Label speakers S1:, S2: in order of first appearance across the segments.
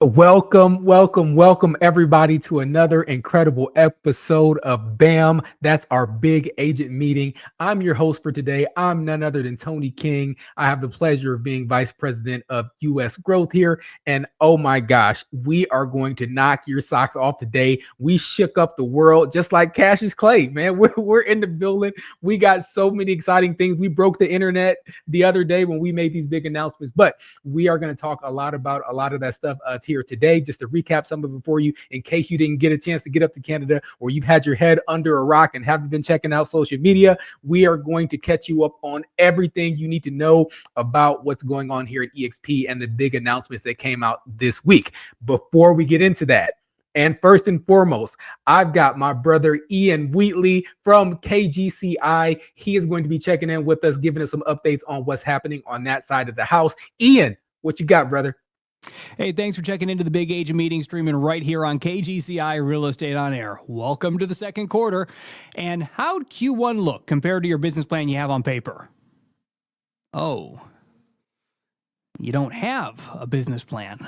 S1: Welcome everybody to another incredible episode of BAM. That's our big agent meeting. I'm your host for today. I'm none other than Tony King. I have the pleasure of being Vice President of U.S. Growth here. And oh my gosh, we are going to knock your socks off today. We shook up the world just like Cassius Clay, man. We're in the building. We got so many exciting things. We broke the internet the other day when we made these big announcements, but we are going to talk a lot about a lot of that stuff here today. Just to recap some of it for you, in case you didn't get a chance to get up to Canada or you've had your head under a rock and haven't been checking out social media, we are going to catch you up on everything you need to know about what's going on here at eXp and the big announcements that came out this week. Before we get into that, and first and foremost, I've got my brother Ian Wheatley from KGCI. He is going to be checking in with us, giving us some updates on what's happening on that side of the house. Ian, what you got, brother?
S2: Hey, thanks for checking into the Big Agent Meeting, streaming right here on KGCI Real Estate on Air. Welcome to the second quarter. And how'd Q1 look compared to your business plan you have on paper? Oh, you don't have a business plan.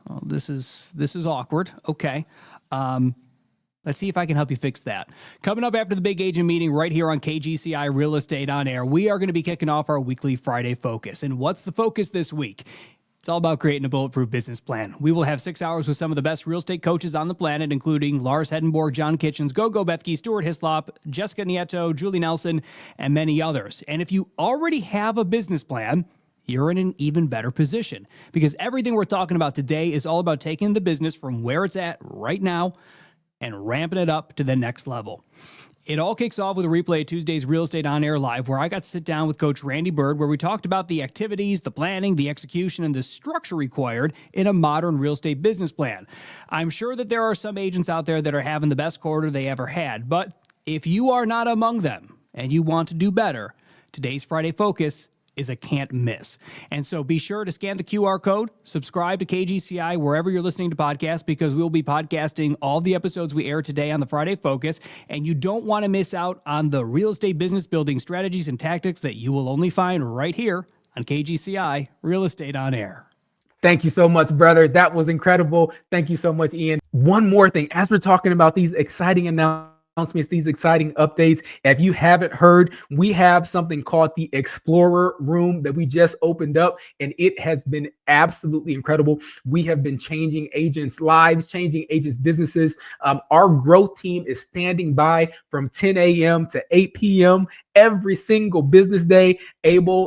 S2: Well, this is awkward. Okay. Let's see if I can help you fix that. Coming up after the Big Agent Meeting right here on KGCI Real Estate on Air, we are going to be kicking off our weekly Friday focus. And what's the focus this week? It's all about creating a bulletproof business plan. We will have 6 hours with some of the best real estate coaches on the planet, including Lars Hedenborg, John Kitchens, Gogo Bethke, Stuart Hislop, Jessica Nieto, Julie Nelson, and many others. And if you already have a business plan, you're in an even better position, because everything we're talking about today is all about taking the business from where it's at right now and ramping it up to the next level. It all kicks off with a replay of Tuesday's Real Estate on Air Live, where I got to sit down with Coach Randy Bird, where we talked about the activities, the planning, the execution, and the structure required in a modern real estate business plan. I'm sure that there are some agents out there that are having the best quarter they ever had, but if you are not among them and you want to do better, today's Friday Focus is a can't miss. And so be sure to scan the QR code, subscribe to KGCI wherever you're listening to podcasts, because we'll be podcasting all the episodes we air today on the Friday Focus. And you don't want to miss out on the real estate business building strategies and tactics that you will only find right here on KGCI Real Estate on Air.
S1: Thank you so much, brother. That was incredible. Thank you so much, Ian. One more thing, as we're talking about these exciting announcements, these exciting updates, if you haven't heard, we have something called the Explorer Room that we just opened up, and it has been absolutely incredible. We have been changing agents' lives, changing agents' businesses. Our growth team is standing by from 10 a.m. to 8 p.m. every single business day,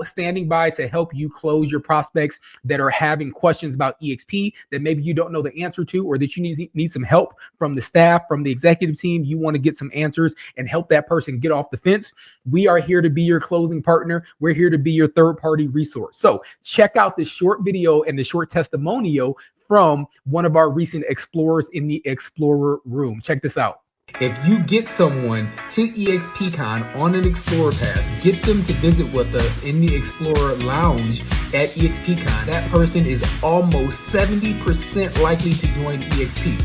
S1: standing by to help you close your prospects that are having questions about eXp that maybe you don't know the answer to, or that you need some help from the staff, from the executive team. You want to get some answers and help that person get off the fence. We are here to be your closing partner. We're here to be your third-party resource. So check out this short video and the short testimonial from one of our recent explorers in the Explorer Room. Check this out. If you get someone to eXpCon on an Explorer Pass, get them to visit with us in the Explorer Lounge at eXpCon, that person is almost 70% likely to join eXp.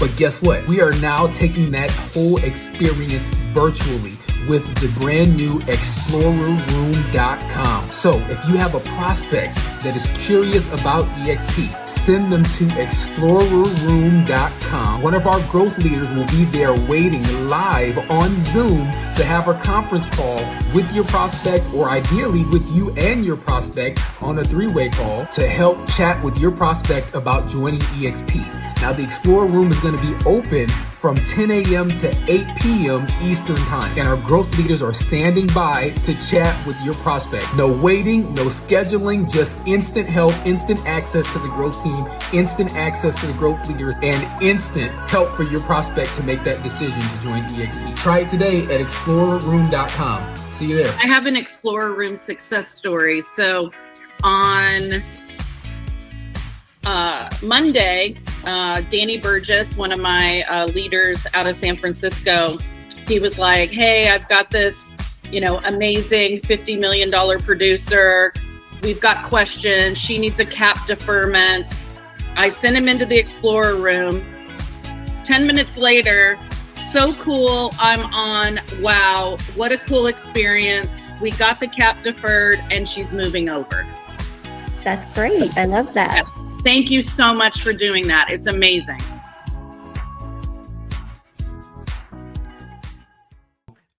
S1: But guess what? We are now taking that whole experience virtually with the brand new explorerroom.com. So if you have a prospect that is curious about eXp, send them to explorerroom.com. One of our growth leaders will be there waiting live on Zoom to have a conference call with your prospect, or ideally with you and your prospect on a three-way call to help chat with your prospect about joining eXp. Now, the Explorer Room is going to be open from 10 a.m. to 8 p.m. Eastern Time. And our growth leaders are standing by to chat with your prospects. No waiting, no scheduling, just instant help, instant access to the growth team, instant access to the growth leaders, and instant help for your prospect to make that decision to join eXp. Try it today at explorerroom.com. See you there.
S3: I have an Explorer Room success story. So on Monday, Danny Burgess, one of my leaders out of San Francisco, he was like, hey, I've got this, amazing $50 million producer. We've got questions. She needs a cap deferment. I sent him into the Explorer Room. 10 minutes later, so cool. I'm on. Wow. What a cool experience. We got the cap deferred and she's moving over.
S4: That's great. I love that.
S3: Thank you so much for doing that. It's amazing.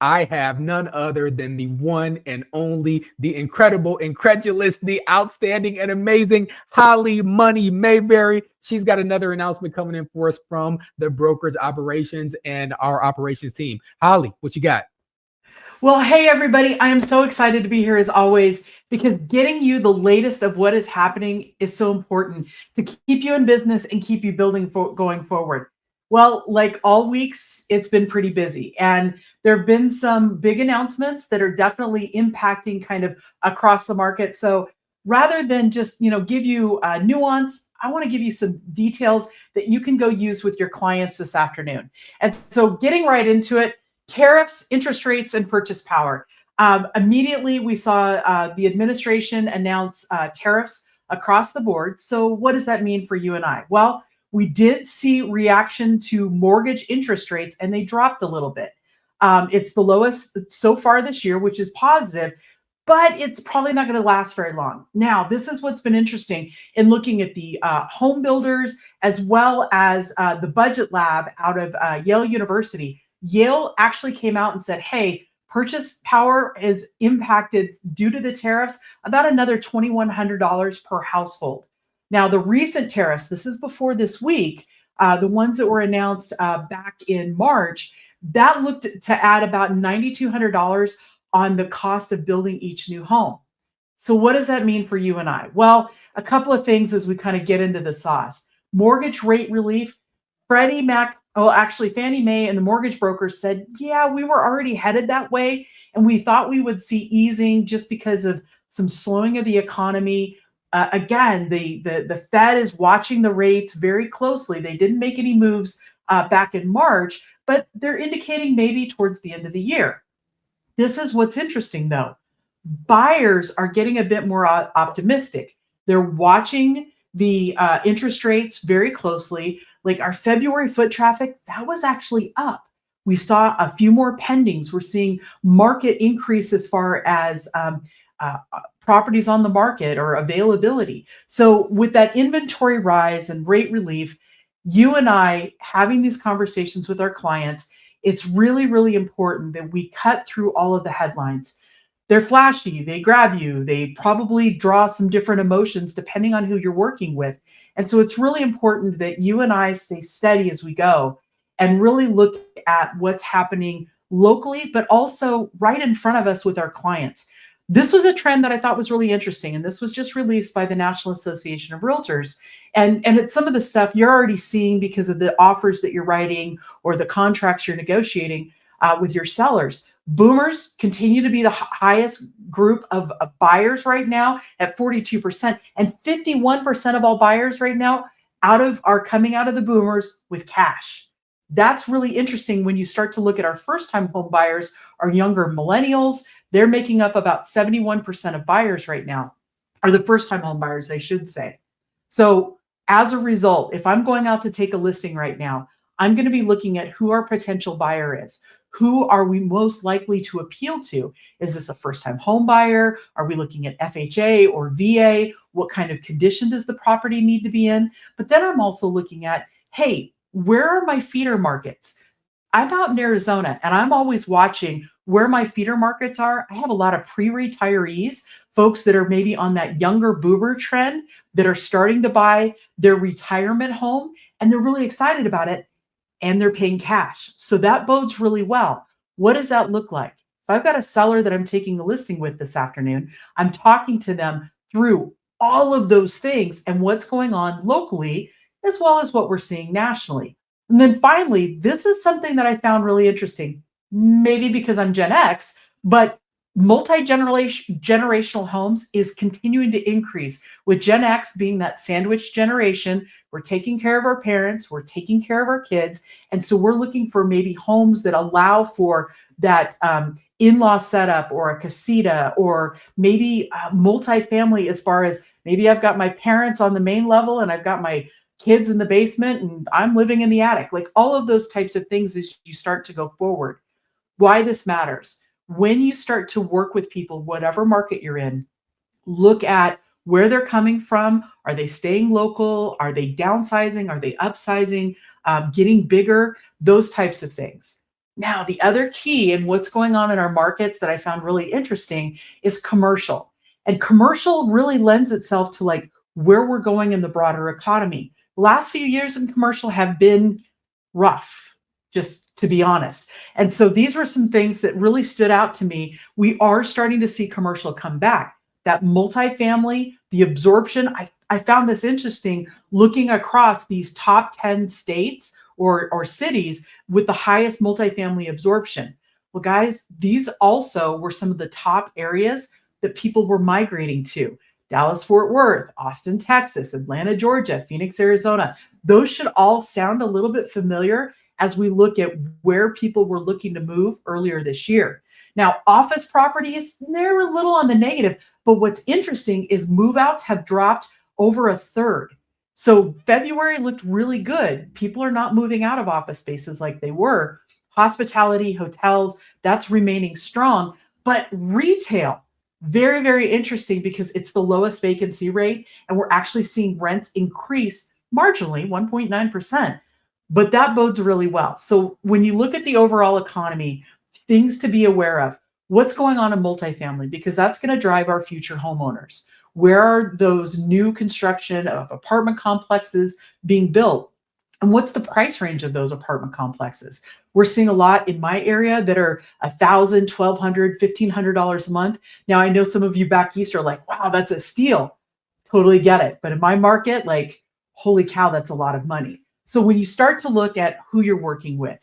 S1: I have none other than the one and only, the incredible, incredulous, the outstanding and amazing Holly Money Mabery. She's got another announcement coming in for us from the broker's operations and our operations team. Holly, what you got?
S4: Well, hey, everybody. I am so excited to be here as always, because getting you the latest of what is happening is so important to keep you in business and keep you building going forward. Well, like all weeks, it's been pretty busy, and there have been some big announcements that are definitely impacting kind of across the market. So rather than just, give you nuance, I want to give you some details that you can go use with your clients this afternoon. And so getting right into it, tariffs, interest rates, and purchase power. Immediately, we saw the administration announce tariffs across the board. So what does that mean for you and I? Well, we did see reaction to mortgage interest rates, and they dropped a little bit. It's the lowest so far this year, which is positive, but it's probably not going to last very long. Now, this is what's been interesting in looking at the home builders as well as the budget lab out of Yale University. Yale actually came out and said, hey, purchase power is impacted due to the tariffs about another $2,100 per household. Now, the recent tariffs, this is before this week, the ones that were announced back in March, that looked to add about $9,200 on the cost of building each new home. So what does that mean for you and I? Well, a couple of things as we kind of get into the sauce. Mortgage rate relief, Fannie Mae and the mortgage brokers said, yeah, we were already headed that way. And we thought we would see easing just because of some slowing of the economy. Again, the Fed is watching the rates very closely. They didn't make any moves back in March, but they're indicating maybe towards the end of the year. This is what's interesting, though. Buyers are getting a bit more optimistic. They're watching the interest rates very closely. Like our February foot traffic, that was actually up. We saw a few more pendings. We're seeing market increase as far as properties on the market or availability. So with that inventory rise and rate relief, you and I having these conversations with our clients, it's really, really important that we cut through all of the headlines. They're flashy, they grab you, they probably draw some different emotions depending on who you're working with. And so it's really important that you and I stay steady as we go and really look at what's happening locally, but also right in front of us with our clients. This was a trend that I thought was really interesting, and this was just released by the National Association of Realtors. And it's some of the stuff you're already seeing because of the offers that you're writing or the contracts you're negotiating with your sellers. Boomers continue to be the highest group of buyers right now at 42%, and 51% of all buyers right now are coming out of the boomers with cash. That's really interesting when you start to look at our first-time home buyers, our younger millennials. They're making up about 71% of buyers right now, or the first-time home buyers, I should say. So as a result, if I'm going out to take a listing right now, I'm going to be looking at who our potential buyer is. Who are we most likely to appeal to? Is this a first-time home buyer? Are we looking at FHA or VA? What kind of condition does the property need to be in? But then I'm also looking at, hey, where are my feeder markets? I'm out in Arizona, and I'm always watching where my feeder markets are. I have a lot of pre-retirees, folks that are maybe on that younger boomer trend that are starting to buy their retirement home, and they're really excited about it, and they're paying cash. So that bodes really well. What does that look like? If I've got a seller that I'm taking the listing with this afternoon, I'm talking to them through all of those things and what's going on locally, as well as what we're seeing nationally. And then finally, this is something that I found really interesting, maybe because I'm Gen X, but multi-generational homes is continuing to increase, with Gen X being that sandwich generation. We're taking care of our parents, we're taking care of our kids, and so we're looking for maybe homes that allow for that in-law setup or a casita, or maybe multifamily, as far as maybe I've got my parents on the main level and I've got my kids in the basement and I'm living in the attic. Like all of those types of things as you start to go forward. Why this matters. When you start to work with people, whatever market you're in, look at where they're coming from. Are they staying local? Are they downsizing? Are they upsizing? Getting bigger? Those types of things. Now, the other key and what's going on in our markets that I found really interesting is commercial. And commercial really lends itself to like where we're going in the broader economy. The last few years in commercial have been rough, just to be honest. And so these were some things that really stood out to me. We are starting to see commercial come back. That multifamily, the absorption, I found this interesting looking across these top 10 states or cities with the highest multifamily absorption. Well, guys, these also were some of the top areas that people were migrating to. Dallas, Fort Worth, Austin, Texas, Atlanta, Georgia, Phoenix, Arizona. Those should all sound a little bit familiar as we look at where people were looking to move earlier this year. Now, office properties, they're a little on the negative, but what's interesting is move-outs have dropped over a third. So February looked really good. People are not moving out of office spaces like they were. Hospitality, hotels, that's remaining strong. But retail, very, very interesting because it's the lowest vacancy rate, and we're actually seeing rents increase marginally, 1.9%. But that bodes really well. So when you look at the overall economy, things to be aware of, what's going on in multifamily, because that's going to drive our future homeowners. Where are those new construction of apartment complexes being built? And what's the price range of those apartment complexes? We're seeing a lot in my area that are $1,000, $1,200, $1,500 a month. Now, I know some of you back east are like, wow, that's a steal. Totally get it. But in my market, like, holy cow, that's a lot of money. So when you start to look at who you're working with,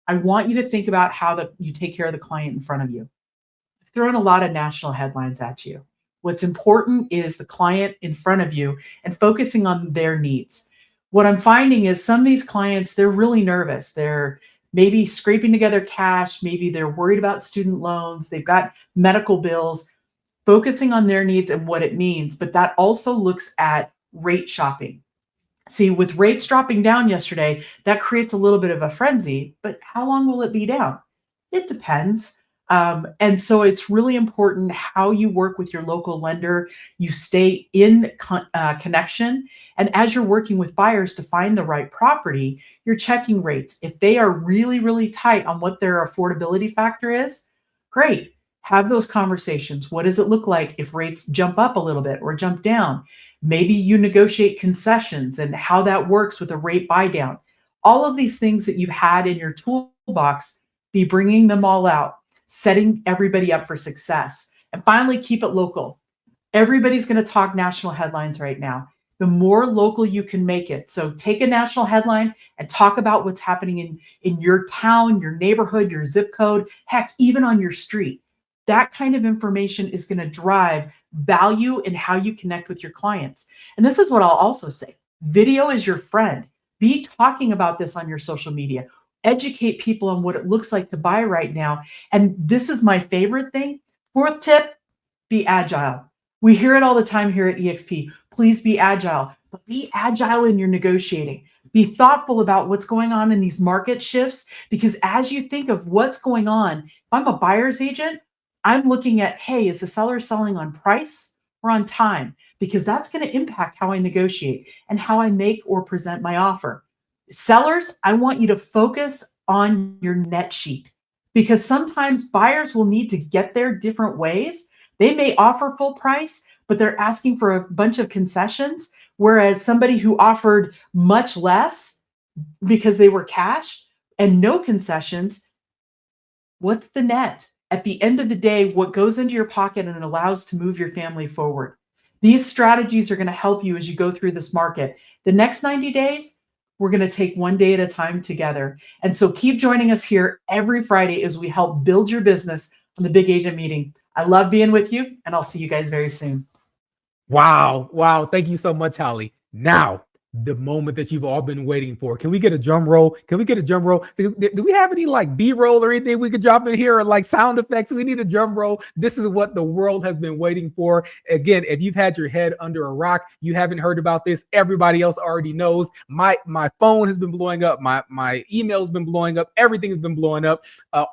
S4: I want you to think about how you take care of the client in front of you. I've thrown a lot of national headlines at you. What's important is the client in front of you and focusing on their needs. What I'm finding is some of these clients, they're really nervous. They're maybe scraping together cash. Maybe they're worried about student loans. They've got medical bills, focusing on their needs and what it means. But that also looks at rate shopping. See, with rates dropping down yesterday, that creates a little bit of a frenzy, but how long will it be down? It depends. And so it's really important how you work with your local lender. You stay in connection. And as you're working with buyers to find the right property, you're checking rates. If they are really, really tight on what their affordability factor is, great. Have those conversations. What does it look like if rates jump up a little bit or jump down? Maybe you negotiate concessions and how that works with a rate buy down. All of these things that you've had in your toolbox, be bringing them all out, setting everybody up for success. And finally, keep it local. Everybody's going to talk national headlines right now. The more local you can make it. So take a national headline and talk about what's happening in your town, your neighborhood, your zip code, heck, even on your street. That kind of information is going to drive value in how you connect with your clients. And this is what I'll also say. Video is your friend. Be talking about this on your social media. Educate people on what it looks like to buy right now. And this is my favorite thing. Fourth tip, be agile. We hear it all the time here at eXp. Please be agile, but be agile in your negotiating. Be thoughtful about what's going on in these market shifts, because as you think of what's going on, if I'm a buyer's agent, I'm looking at, hey, is the seller selling on price or on time? Because that's going to impact how I negotiate and how I make or present my offer. Sellers, I want you to focus on your net sheet, because sometimes buyers will need to get there different ways. They may offer full price, but they're asking for a bunch of concessions, whereas somebody who offered much less because they were cash and no concessions, what's the net? At the end of the day, what goes into your pocket and allows to move your family forward. These strategies are going to help you as you go through this market. The next 90 days, we're going to take one day at a time together. And so keep joining us here every Friday as we help build your business on the Big Agent Meeting. I love being with you, and I'll see you guys very soon.
S1: Wow. Wow. Thank you so much, Holly. Now, the moment that you've all been waiting for. Can we get a drum roll? Can we get a drum roll? Do we have any like B-roll or anything we could drop in here, or like sound effects? We need a drum roll. This is what the world has been waiting for. Again, if you've had your head under a rock, you haven't heard about this. Everybody else already knows. My phone has been blowing up. My email has been blowing up. Everything has been blowing up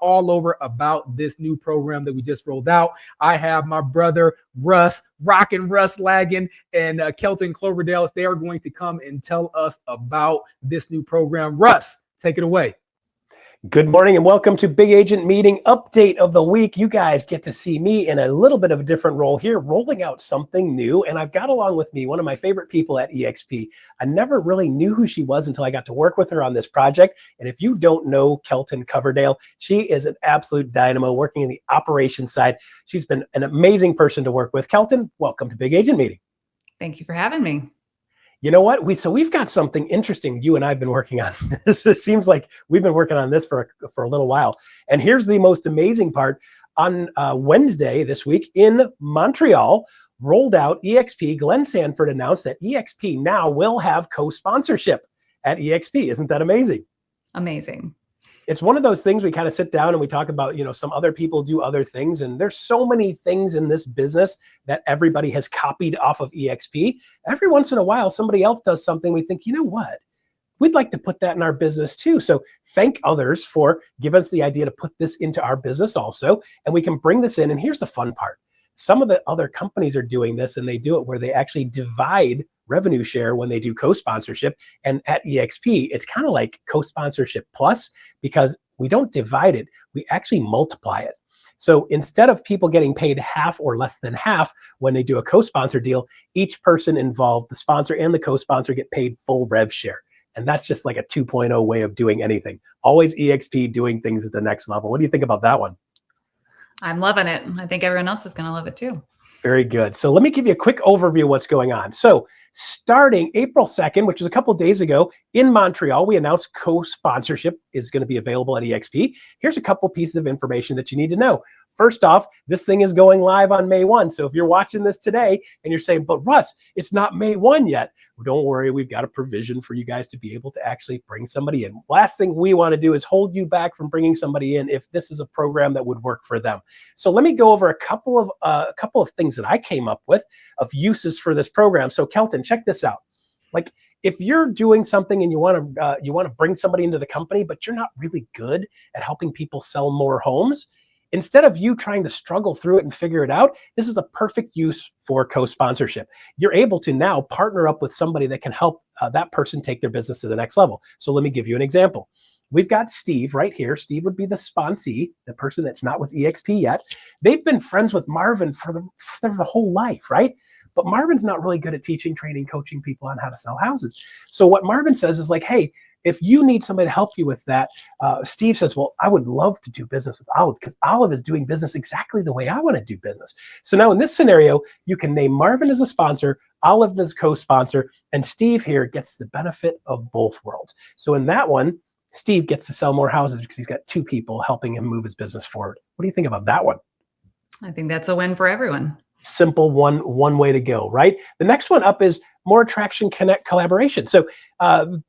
S1: all over about this new program that we just rolled out. I have my brother Russ rocking Russ, Laggan, and Kelton Cloverdale. They are going to come and tell us about this new program. Russ, take it away.
S5: Good morning and welcome to Big Agent Meeting Update of the Week. You guys get to see me in a little bit of a different role here, rolling out something new. And I've got along with me one of my favorite people at eXp. I never really knew who she was until I got to work with her on this project. And if you don't know Kelton Coverdale, she is an absolute dynamo working in the operations side. She's been an amazing person to work with. Kelton, welcome to Big Agent Meeting.
S6: Thank you for having me.
S5: You know what? We've got something interesting you and I have been working on. It seems like we've been working on this for a little while. And here's the most amazing part. On Wednesday this week in Montreal, rolled out eXp. Glenn Sanford announced that eXp now will have co-sponsorship at eXp. Isn't that amazing?
S6: Amazing.
S5: It's one of those things we kind of sit down and we talk about, some other people do other things. And there's so many things in this business that everybody has copied off of eXp. Every once in a while, somebody else does something. We think, you know what? We'd like to put that in our business too. So thank others for giving us the idea to put this into our business also. And we can bring this in. And here's the fun part. Some of the other companies are doing this and they do it where they actually divide revenue share when they do co-sponsorship. And at eXp, it's kind of like co-sponsorship plus, because we don't divide it, we actually multiply it. So instead of people getting paid half or less than half when they do a co-sponsor deal, each person involved, the sponsor and the co-sponsor, get paid full rev share. And that's just like a 2.0 way of doing anything. Always eXp doing things at the next level. What do you think about that one?
S6: I'm loving it. I think everyone else is going to love it too.
S5: Very good. So let me give you a quick overview of what's going on. So starting April 2nd, which was a couple of days ago in Montreal, we announced co-sponsorship is going to be available at eXp. Here's a couple pieces of information that you need to know. First off, this thing is going live on May 1. So if you're watching this today and you're saying, but Russ, it's not May 1 yet. Well, don't worry, we've got a provision for you guys to be able to actually bring somebody in. Last thing we want to do is hold you back from bringing somebody in if this is a program that would work for them. So let me go over a couple of things that I came up with of uses for this program. So Kelton, check this out. Like if you're doing something and you want to bring somebody into the company, but you're not really good at helping people sell more homes, instead of you trying to struggle through it and figure it out, this is a perfect use for co-sponsorship. You're able to now partner up with somebody that can help that person take their business to the next level. So let me give you an example. We've got Steve right here. Steve would be the sponsee, the person that's not with eXp yet. They've been friends with Marvin for the whole life, right? But Marvin's not really good at teaching, training, coaching people on how to sell houses. So what Marvin says is like, hey, if you need somebody to help you with that, Steve says, well, I would love to do business with Olive because Olive is doing business exactly the way I want to do business. So now in this scenario, you can name Marvin as a sponsor, Olive as co-sponsor, and Steve here gets the benefit of both worlds. So in that one, Steve gets to sell more houses because he's got two people helping him move his business forward. What do you think about that one?
S6: I think that's a win for everyone.
S5: Simple one way to go, right? The next one up is more attraction, connect, collaboration. So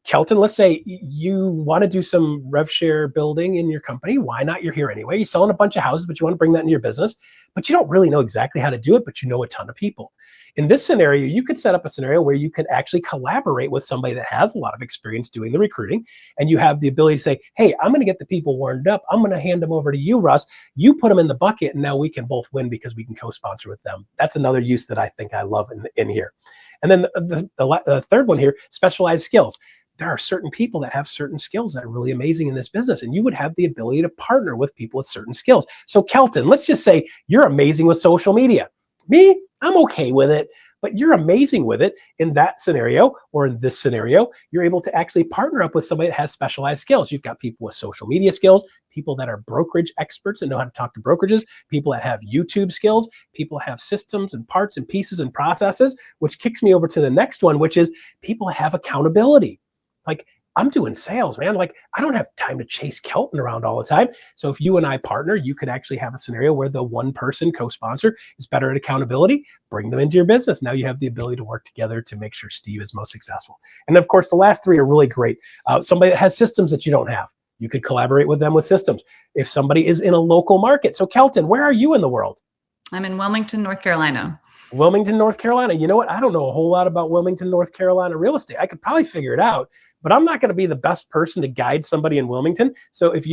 S5: Kelton, let's say you want to do some rev share building in your company. Why not? You're here anyway. You're selling a bunch of houses, but you want to bring that into your business, but you don't really know exactly how to do it, but you know a ton of people. In this scenario, you could set up a scenario where you could actually collaborate with somebody that has a lot of experience doing the recruiting, and you have the ability to say, hey, I'm going to get the people warmed up. I'm going to hand them over to you, Russ. You put them in the bucket, and now we can both win because we can co-sponsor with them. That's another use that I think I love in here. And then the third one here, specialized skills. There are certain people that have certain skills that are really amazing in this business, and you would have the ability to partner with people with certain skills. So Kelton, let's just say you're amazing with social media. Me, I'm okay with it, but you're amazing with it. In that scenario, or in this scenario, you're able to actually partner up with somebody that has specialized skills. You've got people with social media skills, people that are brokerage experts and know how to talk to brokerages, people that have YouTube skills, people that have systems and parts and pieces and processes, which kicks me over to the next one, which is people that have accountability. Like, I'm doing sales, man. Like, I don't have time to chase Kelton around all the time. So if you and I partner, you could actually have a scenario where the one person co-sponsor is better at accountability, bring them into your business. Now you have the ability to work together to make sure Steve is most successful. And of course, the last three are really great. Somebody that has systems that you don't have, you could collaborate with them with systems. If somebody is in a local market. So Kelton, where are you in the world?
S6: I'm in Wilmington, North Carolina.
S5: Wilmington, North Carolina. You know what? I don't know a whole lot about Wilmington, North Carolina real estate. I could probably figure it out, but I'm not going to be the best person to guide somebody in Wilmington. So if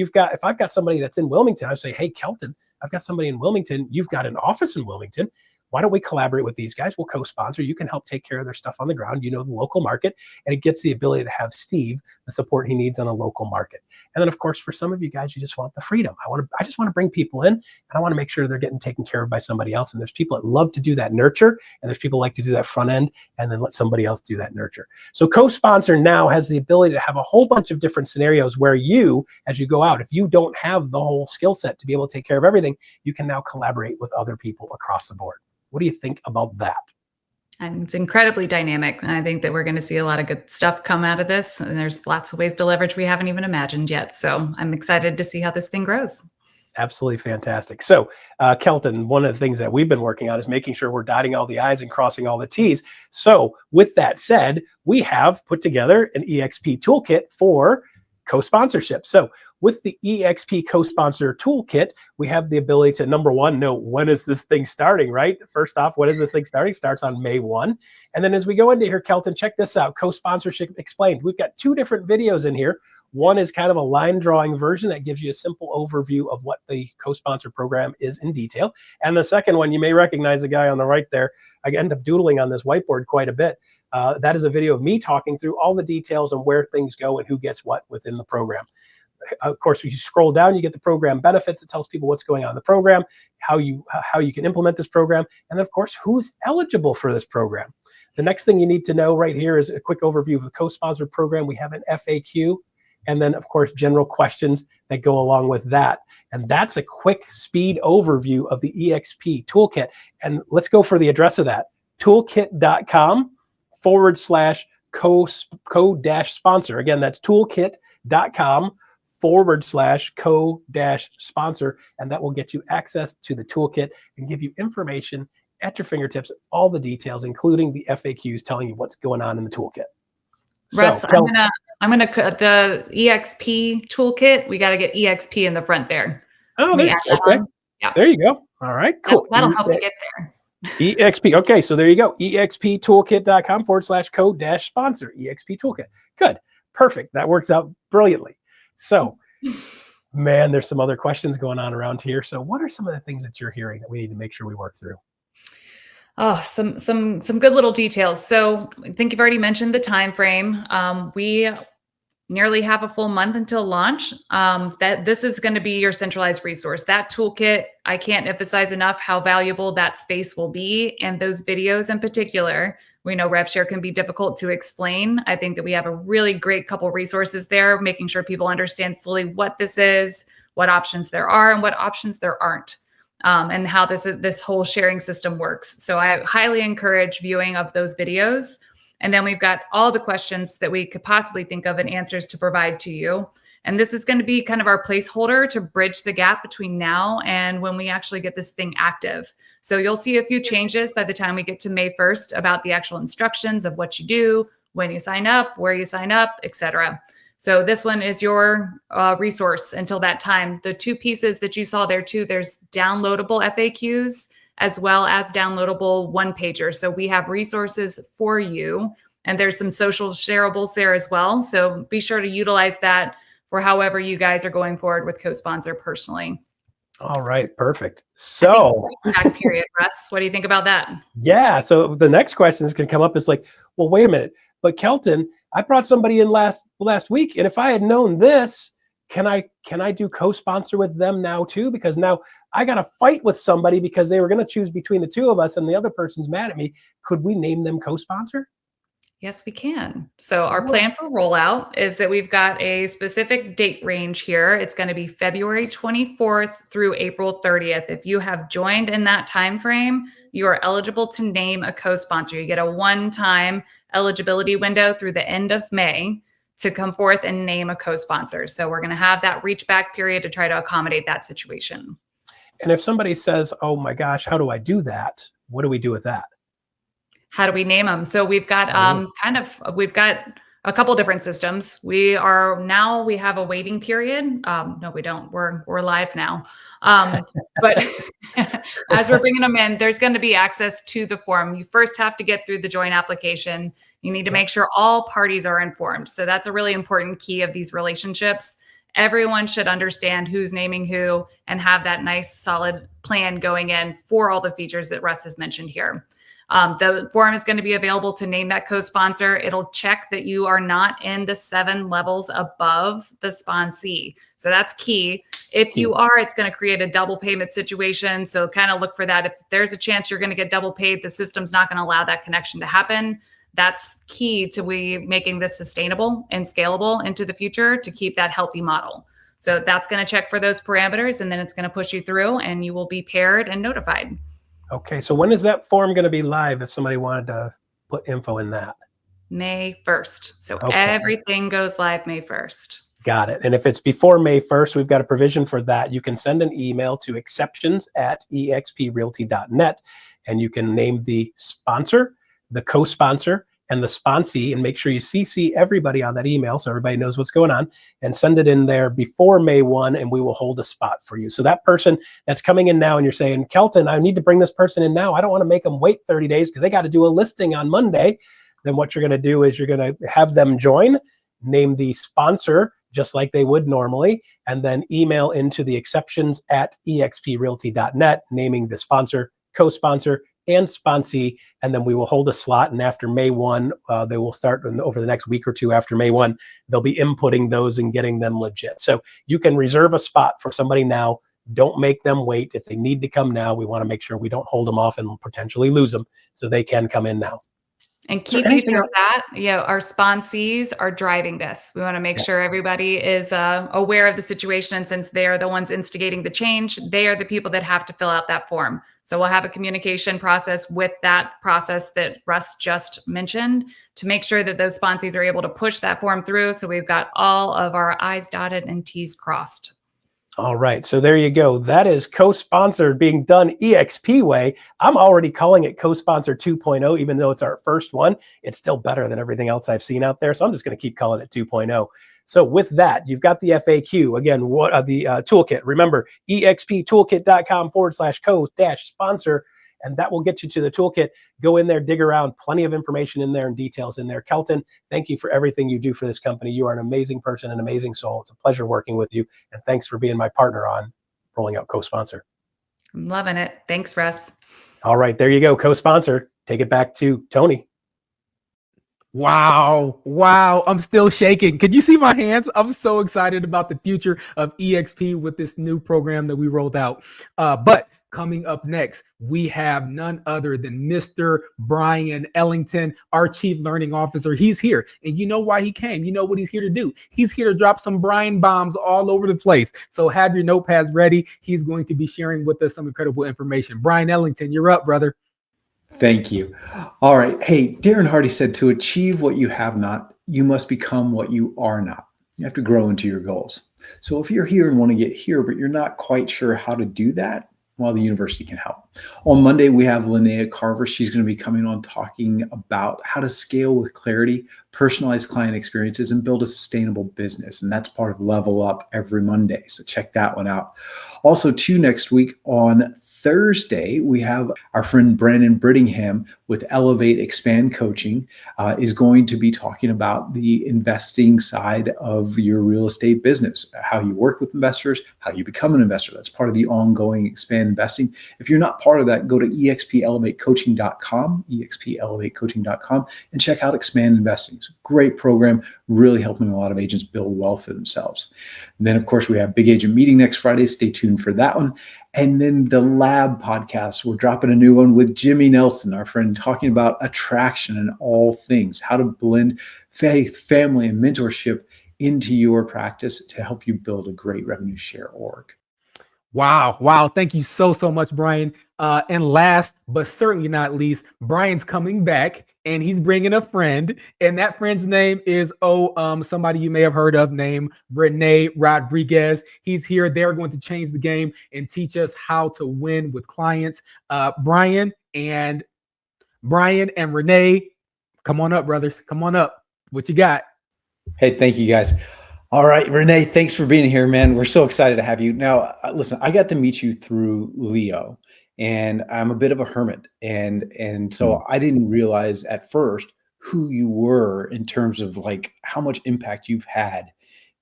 S5: I've got somebody that's in Wilmington, I say, hey, Kelton, I've got somebody in Wilmington. You've got an office in Wilmington. why don't we collaborate with these guys? We'll co-sponsor. You can help take care of their stuff on the ground. You know the local market, and it gets the ability to have Steve the support he needs on a local market. And then, of course, for some of you guys, you just want the freedom. I just want to bring people in, and I want to make sure they're getting taken care of by somebody else. And there's people that love to do that nurture, and there's people like to do that front end, and then let somebody else do that nurture. So co-sponsor now has the ability to have a whole bunch of different scenarios where you, as you go out, if you don't have the whole skill set to be able to take care of everything, you can now collaborate with other people across the board. What do you think about that?
S6: And it's incredibly dynamic. And I think that we're going to see a lot of good stuff come out of this. And there's lots of ways to leverage we haven't even imagined yet. So I'm excited to see how this thing grows.
S5: Absolutely fantastic. So Kelton, one of the things that we've been working on is making sure we're dotting all the I's and crossing all the T's. So with that said, we have put together an eXp toolkit for co-sponsorship. So with the eXp co-sponsor toolkit, we have the ability to, number one, know when is this thing starting, right? First off, when is this thing starting? Starts on May 1. And then as we go into here, Kelton, check this out, co-sponsorship explained. We've got 2 different videos in here. One is kind of a line drawing version that gives you a simple overview of what the co-sponsor program is in detail. And the second one, you may recognize the guy on the right there. I end up doodling on this whiteboard quite a bit. That is a video of me talking through all the details on where things go and who gets what within the program. Of course, if you scroll down, you get the program benefits. It tells people what's going on in the program, how you can implement this program, and then, of course, who's eligible for this program. The next thing you need to know right here is a quick overview of the co-sponsored program. We have an FAQ, and then, of course, general questions that go along with that. And that's a quick speed overview of the eXp toolkit. And let's go for the address of that, toolkit.com/co-sponsor. Again, that's toolkit.com/co-sponsor, and that will get you access to the toolkit and give you information at your fingertips, all the details, including the FAQs telling you what's going on in the toolkit.
S6: Russ,
S5: So,
S6: I'm gonna the eXp toolkit. We got to get eXp in the front there.
S5: oh,
S6: Can we
S5: there,
S6: add that
S5: okay.
S6: on? Yeah.
S5: There you go. All right, cool.
S6: That'll help you get there.
S5: eXp. Okay, so there you go. eXptoolkit.com/co-sponsor. eXp toolkit. Good. Perfect. That works out brilliantly. So, man, there's some other questions going on around here. So what are some of the things that you're hearing that we need to make sure we work through?
S6: Oh, some good little details. So I think you've already mentioned the time frame. We nearly have a full month until launch. That this is going to be your centralized resource. That toolkit, I can't emphasize enough how valuable that space will be. And those videos in particular, we know RevShare can be difficult to explain. I think that we have a really great couple resources there, making sure people understand fully what this is, what options there are, and what options there aren't, and how this whole sharing system works. So I highly encourage viewing of those videos. And then we've got all the questions that we could possibly think of and answers to provide to you. And this is going to be kind of our placeholder to bridge the gap between now and when we actually get this thing active. So you'll see a few changes by the time we get to May 1st about the actual instructions of what you do, when you sign up, where you sign up, etc. So this one is your resource until that time. The 2 pieces that you saw there too, there's downloadable FAQs as well as downloadable one-pager. So we have resources for you, and there's some social shareables there as well. So be sure to utilize that for however you guys are going forward with co-sponsor personally.
S5: All right, perfect. So
S6: back period, Russ, what do you think about that?
S5: Yeah, so the next questions can come up. It's like, well, wait a minute, but Kelton, I brought somebody in last week, and if I had known this, can I do co-sponsor with them now too? Because now I got to fight with somebody because they were going to choose between the 2 of us, and the other person's mad at me. Could we name them co-sponsor?
S6: Yes, we can. So our plan for rollout is that we've got a specific date range here. It's going to be February 24th through April 30th. If you have joined in that time frame, you are eligible to name a co-sponsor. You get a one-time eligibility window through the end of May to come forth and name a co-sponsor. So we're going to have that reach back period to try to accommodate that situation.
S5: And if somebody says, oh my gosh, how do I do that? What do we do with that?
S6: How do we name them? So we've got we've got a couple different systems. We have a waiting period. No, we don't. We're live now. But as we're bringing them in, there's going to be access to the form. You first have to get through the join application. You need to make sure all parties are informed. So that's a really important key of these relationships. Everyone should understand who's naming who and have that nice solid plan going in for all the features that Russ has mentioned here. The form is going to be available to name that co-sponsor. It'll check that you are not in the 7 levels above the sponsee. So that's key. If you are, it's going to create a double payment situation. So kind of look for that. If there's a chance you're going to get double paid, the system's not going to allow that connection to happen. That's key to making this sustainable and scalable into the future to keep that healthy model. So that's going to check for those parameters, and then it's going to push you through and you will be paired and notified.
S5: Okay, so when is that form going to be live if somebody wanted to put info in that?
S6: May 1st. So
S5: Okay.
S6: Everything goes live May 1st.
S5: Got it. And if it's before May 1st, we've got a provision for that. You can send an email to exceptions@exprealty.net, and you can name the sponsor, the co-sponsor, and the sponsee, and make sure you CC everybody on that email so everybody knows what's going on, and send it in there before May 1, and we will hold a spot for you. So that person that's coming in now and you're saying, Kelton, I need to bring this person in now. I don't want to make them wait 30 days because they got to do a listing on Monday. Then what you're going to do is you're going to have them join, name the sponsor just like they would normally, and then email into the exceptions@exprealty.net, naming the sponsor, co-sponsor, and sponsee, and then we will hold a slot. And after May 1, they will start over the next week or two after May 1, they'll be inputting those and getting them legit. So you can reserve a spot for somebody now. Don't make them wait. If they need to come now, we want to make sure we don't hold them off and potentially lose them, so they can come in now.
S6: And keeping with that, our sponsees are driving this. We want to make sure everybody is aware of the situation. And since they are the ones instigating the change, they are the people that have to fill out that form. So we'll have a communication process with that process that Russ just mentioned to make sure that those sponsees are able to push that form through. So we've got all of our I's dotted and T's crossed.
S5: All right, so there you go. That is co-sponsored being done eXp way. I'm already calling it co-sponsor 2.0, even though it's our first one. It's still better than everything else I've seen out there, so I'm just going to keep calling it 2.0. So with that, you've got the FAQ. Again, what the toolkit. Remember, exptoolkit.com/co-sponsor, and that will get you to the toolkit. Go in there, dig around, plenty of information in there and details in there. Kelton, thank you for everything you do for this company. You are an amazing person, an amazing soul. It's a pleasure working with you, and thanks for being my partner on rolling out co-sponsor.
S6: I'm loving it. Thanks, Russ.
S5: All right, there you go, co-sponsor. Take it back to Tony.
S1: Wow. I'm still shaking. Can you see my hands? I'm so excited about the future of eXp with this new program that we rolled out. But coming up next, we have none other than Mr. Brian Ellington, our Chief Learning Officer. He's here, and you know why he came. You know what he's here to do. He's here to drop some Brian bombs all over the place. So have your notepads ready. He's going to be sharing with us some incredible information. Brian Ellington, you're up, brother.
S7: Thank you. All right. Hey, Darren Hardy said, to achieve what you have not, you must become what you are not. You have to grow into your goals. So if you're here and want to get here, but you're not quite sure how to do that, well, the university can help. On Monday, we have Linnea Carver. She's going to be coming on talking about how to scale with clarity, personalize client experiences, and build a sustainable business. And that's part of Level Up every Monday. So check that one out. Also, next week on Thursday, we have our friend Brandon Brittingham with Elevate Expand Coaching is going to be talking about the investing side of your real estate business, how you work with investors, how you become an investor. That's part of the ongoing Expand Investing. If you're not part of that, go to expelevatecoaching.com, and check out Expand Investing. It's a great program, really helping a lot of agents build wealth for themselves. And then, of course, we have Big Agent Meeting next Friday. Stay tuned for that one. And then the Lab podcast, we're dropping a new one with Jimmy Nelson, our friend, talking about attraction and all things, how to blend faith, family, and mentorship into your practice to help you build a great revenue share org.
S1: Wow. Thank you so much, Brian. And last, but certainly not least, Brian's coming back and he's bringing a friend. And that friend's name is, somebody you may have heard of named Renee Rodriguez. He's here. They're going to change the game and teach us how to win with clients. Brian and Renee, come on up, brothers. Come on up. What you got?
S7: Hey, thank you, guys. All right, Renee, thanks for being here, man. We're so excited to have you. Now, listen, I got to meet you through Leo, and I'm a bit of a hermit. And so I didn't realize at first who you were in terms of like how much impact you've had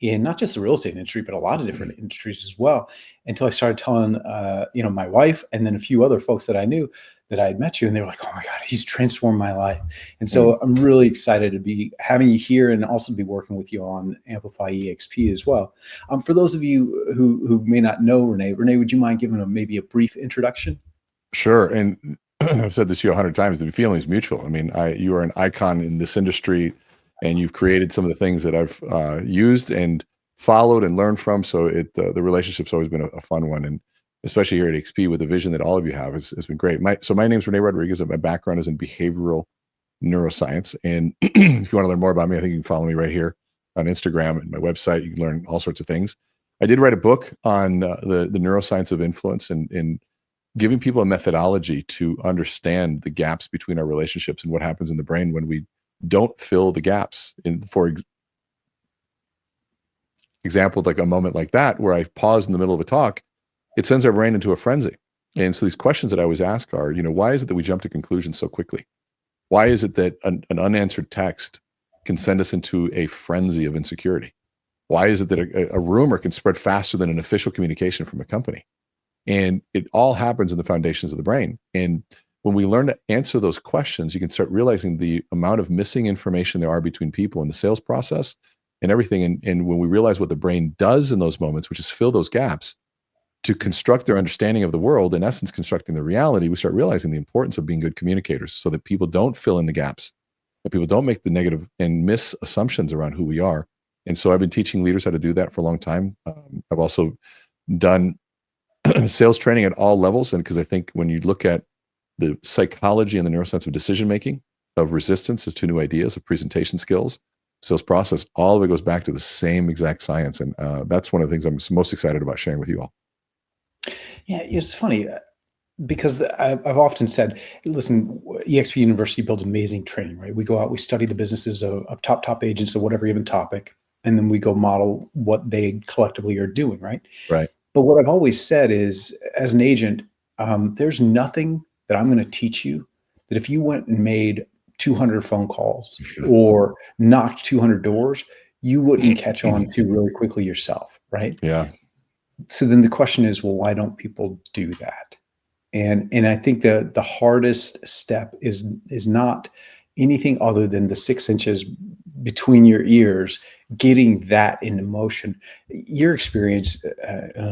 S7: in not just the real estate industry, but a lot of different industries as well, until I started telling, my wife and then a few other folks that I knew that I had met you, and they were like, "Oh my God, he's transformed my life." And so I'm really excited to be having you here and also be working with you on Amplify eXp as well. For those of you who may not know Renee, would you mind giving maybe a brief introduction?
S8: Sure. And I've said this to you 100 times, the feeling is mutual. I mean, you are an icon in this industry, and you've created some of the things that I've used and followed and learned from. So the relationship's always been a fun one. And especially here at eXp with the vision that all of you have has been great. My name is Renee Rodriguez, and my background is in behavioral neuroscience. And if you want to learn more about me, I think you can follow me right here on Instagram and my website. You can learn all sorts of things. I did write a book on the neuroscience of influence and giving people a methodology to understand the gaps between our relationships and what happens in the brain when we don't fill the gaps. For example, like a moment like that, where I pause in the middle of a talk, it sends our brain into a frenzy. And so these questions that I always ask are, why is it that we jump to conclusions so quickly? Why is it that an unanswered text can send us into a frenzy of insecurity? Why is it that a rumor can spread faster than an official communication from a company? And it all happens in the foundations of the brain. And when we learn to answer those questions, you can start realizing the amount of missing information there are between people in the sales process and everything. And when we realize what the brain does in those moments, which is fill those gaps to construct their understanding of the world, in essence, constructing the reality, we start realizing the importance of being good communicators so that people don't fill in the gaps, that people don't make the negative and miss assumptions around who we are. And so I've been teaching leaders how to do that for a long time. I've also done sales training at all levels. And because I think when you look at the psychology and the neuroscience of decision making, of resistance to new ideas, of presentation skills, sales process, all of it goes back to the same exact science. And that's one of the things I'm most excited about sharing with you all.
S7: Yeah, it's funny because I've often said, listen, eXp University builds amazing training, right? We go out, we study the businesses of top agents of whatever given topic, and then we go model what they collectively are doing, right?
S8: Right.
S7: But what I've always said is, as an agent, there's nothing that I'm going to teach you that if you went and made 200 phone calls or knocked 200 doors, you wouldn't catch on to really quickly yourself, right?
S8: Yeah.
S7: So then the question is, well, why don't people do that? And I think the hardest step is not anything other than the 6 inches between your ears, getting that into motion. Your experience,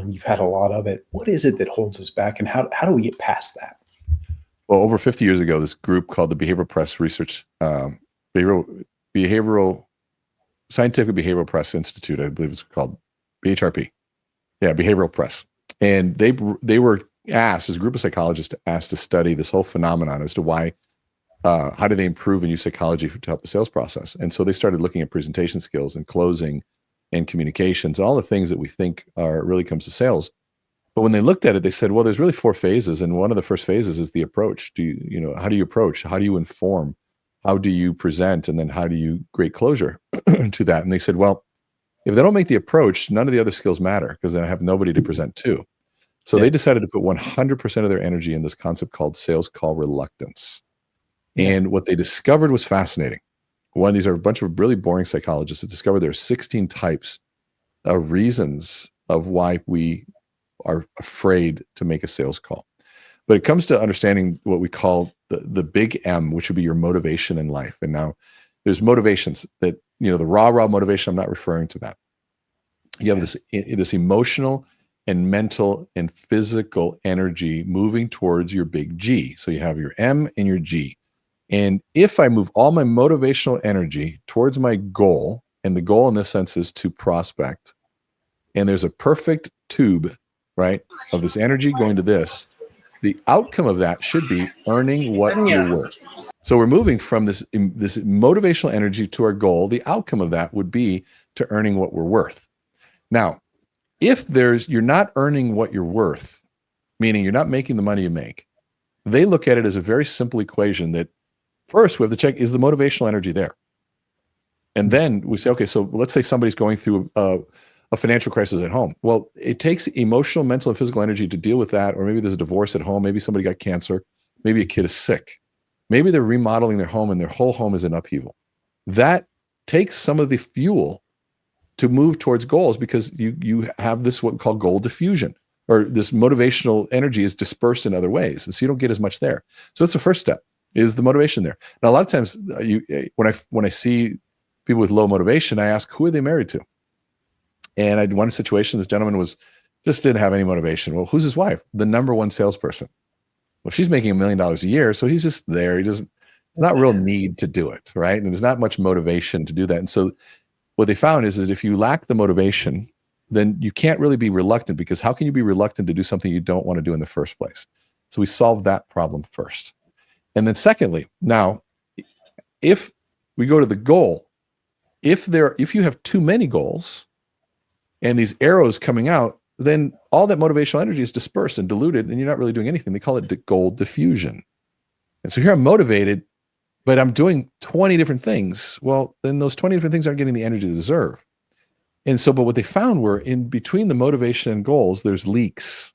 S7: you've had a lot of it. What is it that holds us back, and how do we get past that?
S8: Well, over 50 years ago, this group called the Behavioral Press Research, Behavioral Scientific Behavioral Press Institute, I believe it's called BHRP. Yeah, Behavioral Press. And they were asked, as a group of psychologists, asked to study this whole phenomenon as to why, how do they improve and use psychology to help the sales process? And so they started looking at presentation skills and closing and communications, all the things that we think are really comes to sales. But when they looked at it, they said, well, there's really 4 phases. And one of the first phases is the approach. How do you approach? How do you inform? How do you present? And then how do you create closure to that? And they said, well, if they don't make the approach, none of the other skills matter because then I have nobody to present to. So they decided to put 100% of their energy in this concept called sales call reluctance. And what they discovered was fascinating. One, these are a bunch of really boring psychologists that discovered there are 16 types of reasons of why we are afraid to make a sales call. But it comes to understanding what we call the big M, which would be your motivation in life. And now there's motivations that, the raw motivation, I'm not referring to that. You have this emotional and mental and physical energy moving towards your big G. So you have your M and your G. And if I move all my motivational energy towards my goal, and the goal in this sense is to prospect, and there's a perfect tube, right, of this energy going to this, the outcome of that should be earning what you're worth. So we're moving from this motivational energy to our goal. The outcome of that would be to earning what we're worth. Now, if you're not earning what you're worth, meaning you're not making the money you make, they look at it as a very simple equation that first we have to check, is the motivational energy there? And then we say, okay, so let's say somebody's going through a financial crisis at home. Well, it takes emotional, mental, and physical energy to deal with that. Or maybe there's a divorce at home. Maybe somebody got cancer. Maybe a kid is sick. Maybe they're remodeling their home and their whole home is in upheaval. That takes some of the fuel to move towards goals because you have this what we call goal diffusion, or this motivational energy is dispersed in other ways, and so you don't get as much there. So that's the first step, is the motivation there. Now, a lot of times, when I see people with low motivation, I ask, who are they married to? And I had one situation, this gentleman just didn't have any motivation. Well, who's his wife? The number one salesperson. Well, she's making $1 million a year, so he's just there. Not real need to do it, right? And there's not much motivation to do that. And so what they found is that if you lack the motivation, then you can't really be reluctant, because how can you be reluctant to do something you don't want to do in the first place? So we solved that problem first. And then secondly, now, if we go to the goal, if you have too many goals and these arrows coming out, then all that motivational energy is dispersed and diluted, and you're not really doing anything. They call it goal diffusion. And so here I'm motivated, but I'm doing 20 different things. Well, then those 20 different things aren't getting the energy they deserve. And so, but what they found were, in between the motivation and goals, there's leaks.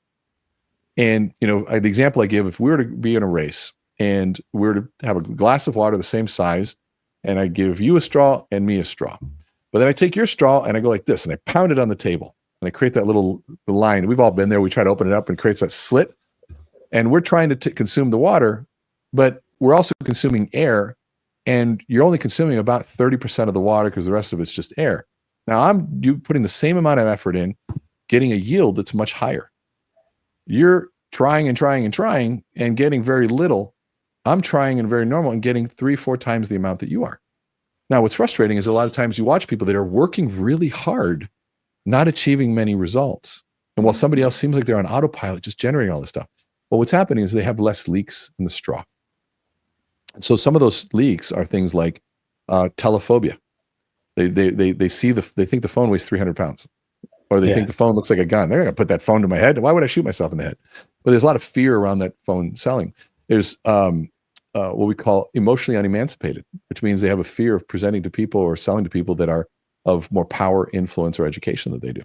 S8: And, the example I give, if we were to be in a race and we were to have a glass of water the same size, and I give you a straw and me a straw, but then I take your straw and I go like this and I pound it on the table and I create that little line. We've all been there. We try to open it up and it creates that slit, and we're trying to consume the water, but we're also consuming air, and you're only consuming about 30% of the water because the rest of it's just air. Now you putting the same amount of effort in, getting a yield that's much higher. You're trying and trying and trying and getting very little. I'm trying and very normal and getting 3-4 times the amount that you are. Now, what's frustrating is a lot of times you watch people that are working really hard, not achieving many results. And while somebody else seems like they're on autopilot, just generating all this stuff. Well, what's happening is they have less leaks in the straw. And so some of those leaks are things like telephobia. They think the phone weighs 300 pounds, or they think the phone looks like a gun. They're going to put that phone to my head. Why would I shoot myself in the head? But there's a lot of fear around that phone selling. There's what we call emotionally unemancipated, which means they have a fear of presenting to people or selling to people that are of more power, influence, or education that they do.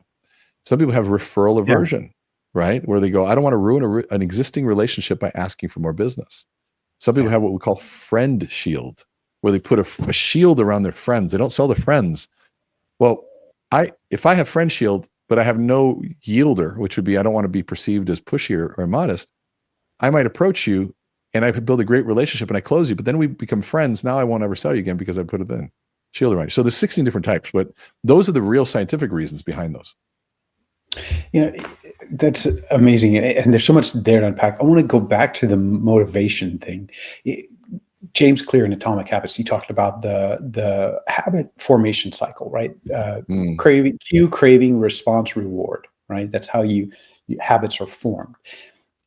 S8: Some people have referral aversion, right? Where they go, I don't want to ruin an existing relationship by asking for more business. Some people have what we call friend shield, where they put a shield around their friends. They don't sell their friends. Well, if I have friend shield, but I have no yielder, which would be, I don't want to be perceived as pushy or modest, I might approach you and I could build a great relationship and I close you, but then we become friends. Now I won't ever sell you again because I put it in shield around you. So there's 16 different types, but those are the real scientific reasons behind those.
S7: That's amazing. And there's so much there to unpack. I want to go back to the motivation thing. James Clear in Atomic Habits, he talked about the habit formation cycle, right? Craving, response, reward, right? That's how habits are formed.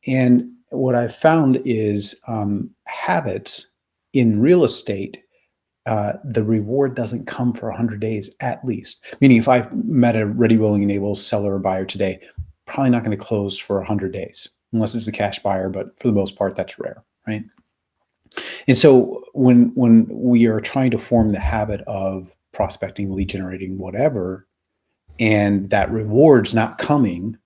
S7: And what I've found is habits in real estate, the reward doesn't come for 100 days at least. Meaning if I've met a ready, willing, and able seller or buyer today, probably not going to close for 100 days unless it's a cash buyer, but for the most part, that's rare, right? And so when we are trying to form the habit of prospecting, lead generating, whatever, and that reward's not coming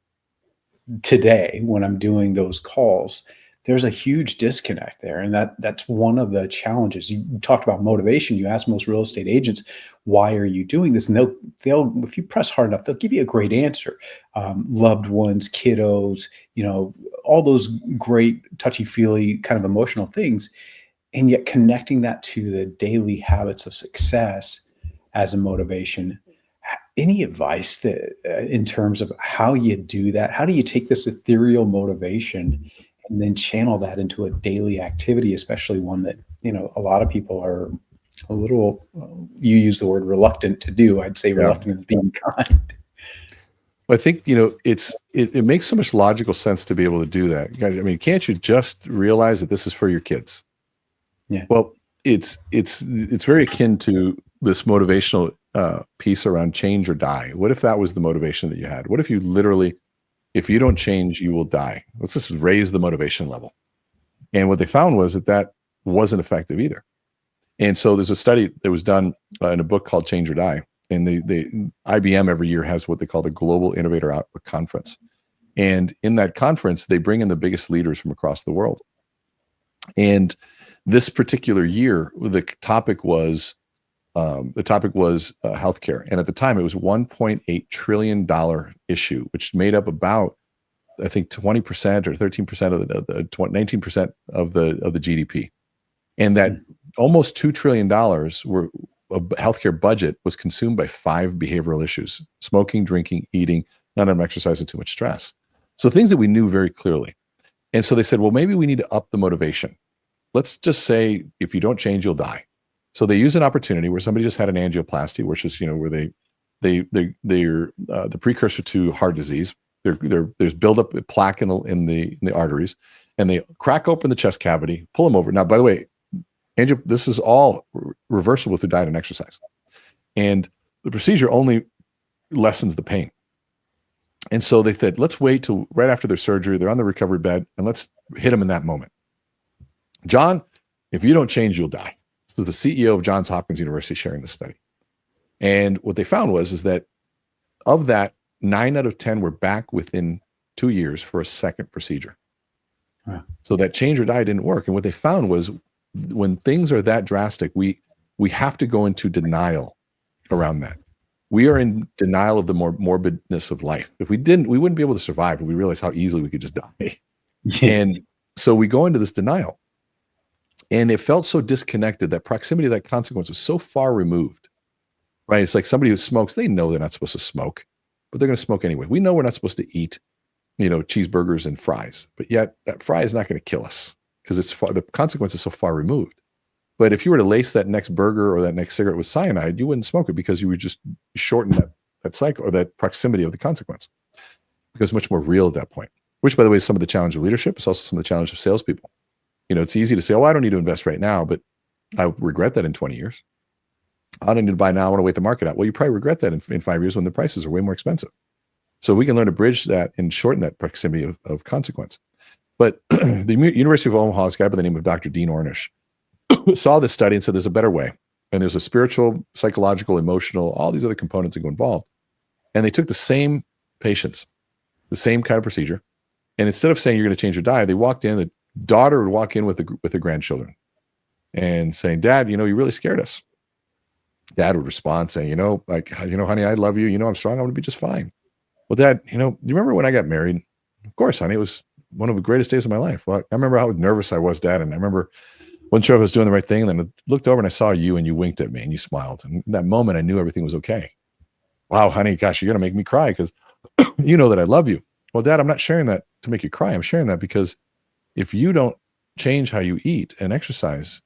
S7: today when I'm doing those calls, there's a huge disconnect there. And that's one of the challenges. You talked about motivation. You ask most real estate agents, why are you doing this? And they'll if you press hard enough, they'll give you a great answer. Loved ones, kiddos, all those great touchy-feely kind of emotional things. And yet connecting that to the daily habits of success as a motivation. Any advice that in terms of how you do that? How do you take this ethereal motivation and then channel that into a daily activity, especially one that, a lot of people are a little, you use the word reluctant to do. I'd say reluctant is being kind.
S8: Well, I think, it makes so much logical sense to be able to do that. I mean, can't you just realize that this is for your kids?
S7: Yeah.
S8: Well, it's very akin to this motivational piece around change or die. What if that was the motivation that you had? What if you literally, if you don't change, you will die? Let's just raise the motivation level. And what they found was that wasn't effective either. And so there's a study that was done in a book called Change or Die. And the IBM every year has what they call the Global Innovator Outlook Conference. And in that conference, they bring in the biggest leaders from across the world. And this particular year, the topic was The topic was healthcare, and at the time it was $1.8 trillion issue, which made up about, I think, 20% or 13% of the 19% of the GDP, and that almost $2 trillion were a healthcare budget was consumed by 5 behavioral issues: smoking, drinking, eating, not enough exercise, and too much stress. So things that we knew very clearly. And so they said, well, maybe we need to up the motivation. Let's just say, if you don't change, you'll die. So they use an opportunity where somebody just had an angioplasty, which is, where they're the precursor to heart disease. There's buildup of plaque in the arteries, and they crack open the chest cavity, pull them over. Now, by the way, this is all reversible through diet and exercise, and the procedure only lessens the pain. And so they said, let's wait till right after their surgery, they're on the recovery bed, and let's hit them in that moment. John, if you don't change, you'll die. So the CEO of Johns Hopkins University sharing the study. And what they found is that of that, 9 out of 10 were back within 2 years for a second procedure. Wow. So that change or die didn't work. And what they found was, when things are that drastic, we have to go into denial around that. We are in denial of the morbidness of life. If we didn't, we wouldn't be able to survive. And we realize how easily we could just die. Yeah. And so we go into this denial. And it felt so disconnected. That proximity of that consequence was so far removed, right? It's like somebody who smokes, they know they're not supposed to smoke, but they're going to smoke anyway. We know we're not supposed to eat, cheeseburgers and fries, but yet that fry is not going to kill us because the consequence is so far removed. But if you were to lace that next burger or that next cigarette with cyanide, you wouldn't smoke it because you would just shorten that cycle or that proximity of the consequence, because it's much more real at that point, which, by the way, is some of the challenge of leadership. It's also some of the challenge of salespeople. It's easy to say, oh, I don't need to invest right now, but I regret that in 20 years. I don't need to buy now. I want to wait the market out. Well, you probably regret that in 5 years when the prices are way more expensive. So we can learn to bridge that and shorten that proximity of consequence. But the University of Omaha, this guy by the name of Dr. Dean Ornish, saw this study and said, there's a better way. And there's a spiritual, psychological, emotional, all these other components that go involved. And they took the same patients, the same kind of procedure. And instead of saying you're going to change or die, they walked in, the daughter would walk in with the grandchildren and saying, Dad, you really scared us. Dad would respond saying, honey, I love you. I'm strong. I'm going to be just fine. Well, Dad, you remember when I got married? Of course, honey, it was one of the greatest days of my life. Well, I remember how nervous I was, Dad. And I remember wasn't sure if I was doing the right thing. And then I looked over and I saw you and you winked at me and you smiled. And in that moment, I knew everything was okay. Wow, honey, gosh, you're going to make me cry because you know that I love you. Well, Dad, I'm not sharing that to make you cry. I'm sharing that because if you don't change how you eat and exercise,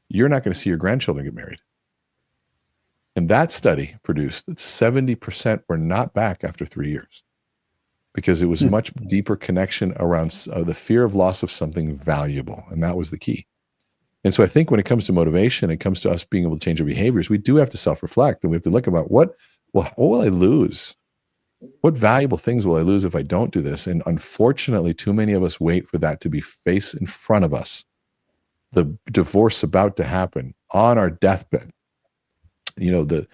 S8: you're not going to see your grandchildren get married. And that study produced that 70% were not back after 3 years because it was much deeper connection around the fear of loss of something valuable. And that was the key. And so I think when it comes to motivation, it comes to us being able to change our behaviors, we do have to self-reflect and we have to look about what will I lose? What valuable things will I lose if I don't do this? And unfortunately, too many of us wait for that to be face in front of us. The divorce about to happen on our deathbed. The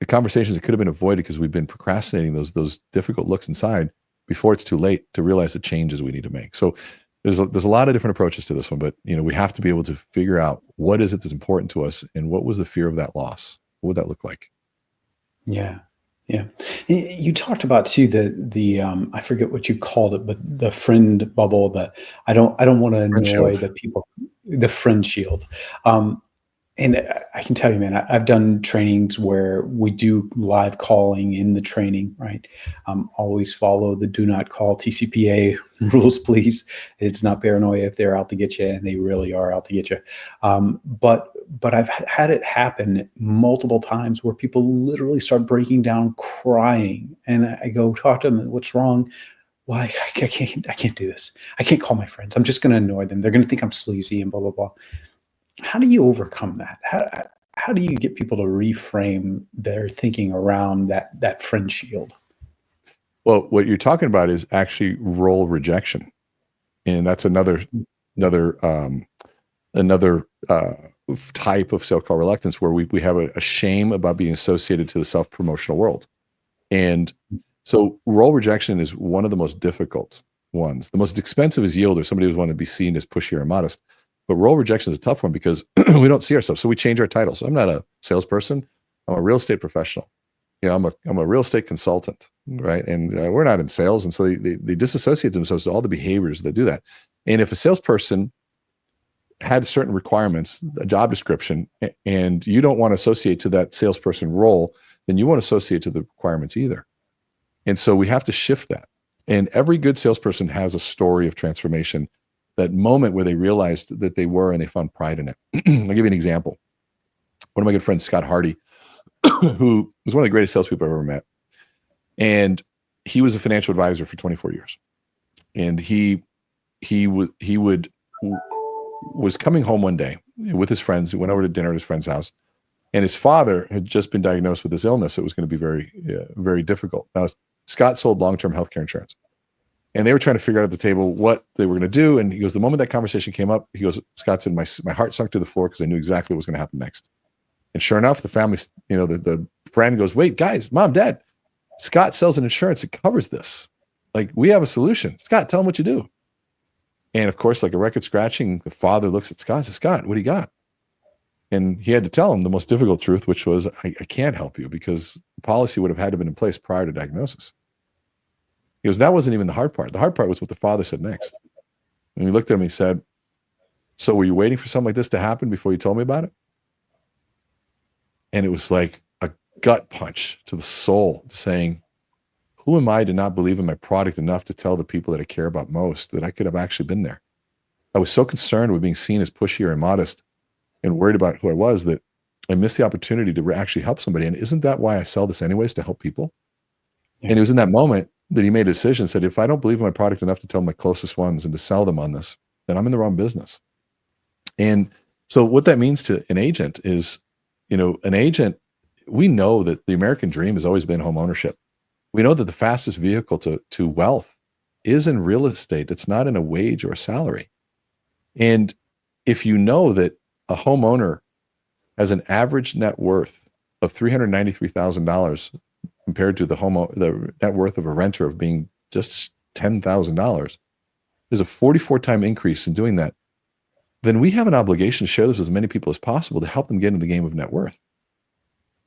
S8: conversations that could have been avoided because we've been procrastinating those difficult looks inside before it's too late to realize the changes we need to make. So there's a lot of different approaches to this one, but we have to be able to figure out what is it that's important to us and what was the fear of that loss? What would that look like?
S7: Yeah. Yeah. You talked about too, the I forget what you called it, but the friend bubble, that I don't want to annoy the people, the friend shield. And I can tell you, man, I've done trainings where we do live calling in the training, right? Always follow the do not call TCPA rules, please. It's not paranoia if they're out to get you, and they really are out to get you. But I've had it happen multiple times where people literally start breaking down crying. And I go talk to them, what's wrong? Well, I can't do this. I can't call my friends. I'm just going to annoy them. They're going to think I'm sleazy and blah, blah, blah. How do you overcome that? How do you get people to reframe their thinking around that friend shield?
S8: Well, what you're talking about is actually role rejection. And that's another type of so-called reluctance where we have a shame about being associated to the self-promotional world. And so role rejection is one of the most difficult ones. The most expensive is yield, or somebody who's want to be seen as pushy or modest. But role rejection is a tough one because we don't see ourselves. So we change our title. So I'm not a salesperson. I'm a real estate professional. I'm a real estate consultant, right? And we're not in sales. And so they disassociate themselves to all the behaviors that do that. And if a salesperson had certain requirements, a job description, and you don't want to associate to that salesperson role, then you won't associate to the requirements either. And so we have to shift that. And every good salesperson has a story of transformation, that moment where they realized that they were and they found pride in it. I'll give you an example. One of my good friends, Scott Hardy, who was one of the greatest salespeople I've ever met. And he was a financial advisor for 24 years. And he was coming home one day with his friends. He went over to dinner at his friend's house, and his father had just been diagnosed with this illness that was going to be very, very difficult. Now, Scott sold long-term healthcare insurance, and they were trying to figure out at the table what they were going to do. And he goes, the moment that conversation came up, he goes, Scott said, my heart sunk to the floor because I knew exactly what was going to happen next. And sure enough, the family, the friend goes, wait, guys, mom, dad, Scott sells an insurance that covers this. Like, we have a solution. Scott, tell him what you do. And of course, like a record scratching, the father looks at Scott and says, Scott, what do you got? And he had to tell him the most difficult truth, which was, I can't help you because the policy would have had to have been in place prior to diagnosis. He goes, that wasn't even the hard part. The hard part was what the father said next. And he looked at him and he said, so were you waiting for something like this to happen before you told me about it? And it was like a gut punch to the soul, saying, who am I to not believe in my product enough to tell the people that I care about most that I could have actually been there? I was so concerned with being seen as pushy or immodest and worried about who I was that I missed the opportunity to actually help somebody. And isn't that why I sell this anyways, to help people? Yeah. And it was in that moment that he made a decision, said, if I don't believe in my product enough to tell my closest ones and to sell them on this, then I'm in the wrong business. And so what that means to an agent is, an agent, we know that the American dream has always been home ownership. We know that the fastest vehicle to wealth is in real estate. It's not in a wage or a salary. And if you know that a homeowner has an average net worth of $393,000 compared to the net worth of a renter of being just $10,000, there's a 44-time increase in doing that. Then we have an obligation to share this with as many people as possible to help them get into the game of net worth.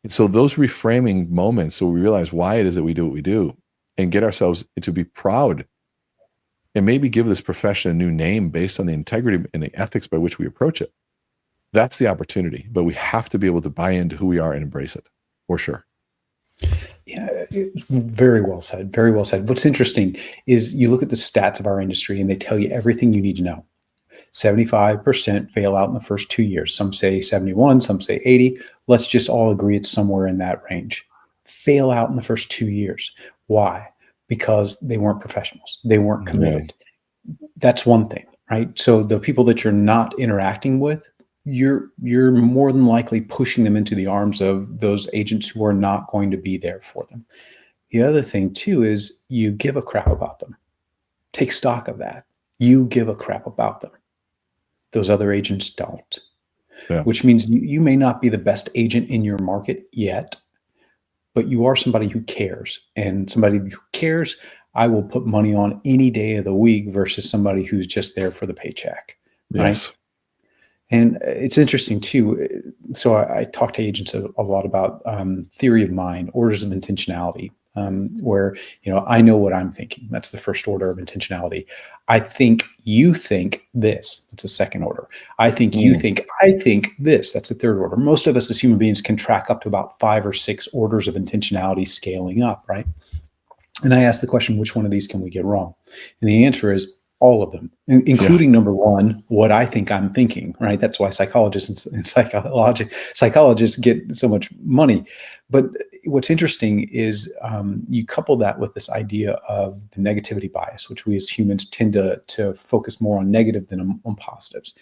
S8: And so those reframing moments, so we realize why it is that we do what we do and get ourselves to be proud and maybe give this profession a new name based on the integrity and the ethics by which we approach it. That's the opportunity, but we have to be able to buy into who we are and embrace it, for sure.
S7: Yeah, very well said. Very well said. What's interesting is you look at the stats of our industry and they tell you everything you need to know. 75% fail out in the first 2 years. Some say 71, some say 80. Let's just all agree it's somewhere in that range. Fail out in the first 2 years. Why? Because they weren't professionals. They weren't committed. Yeah. That's one thing, right? So the people that you're not interacting with, you're more than likely pushing them into the arms of those agents who are not going to be there for them. The other thing too is you give a crap about them. Take stock of that. You give a crap about them. Those other agents don't, which means you may not be the best agent in your market yet, but you are somebody who cares. And somebody who cares, I will put money on any day of the week versus somebody who's just there for the paycheck. Yes. Right? And it's interesting too. So I talk to agents a lot about theory of mind, orders of intentionality, where, I know what I'm thinking. That's the first order of intentionality. I think you think this. That's a second order. I think you think, I think this. That's a third order. Most of us as human beings can track up to about 5 or 6 orders of intentionality scaling up, right? And I ask the question, which one of these can we get wrong? And the answer is all of them, including number one, what I think I'm thinking, right? That's why psychologists and psychologists get so much money. But what's interesting is you couple that with this idea of the negativity bias, which we as humans tend to focus more on negative than on positives.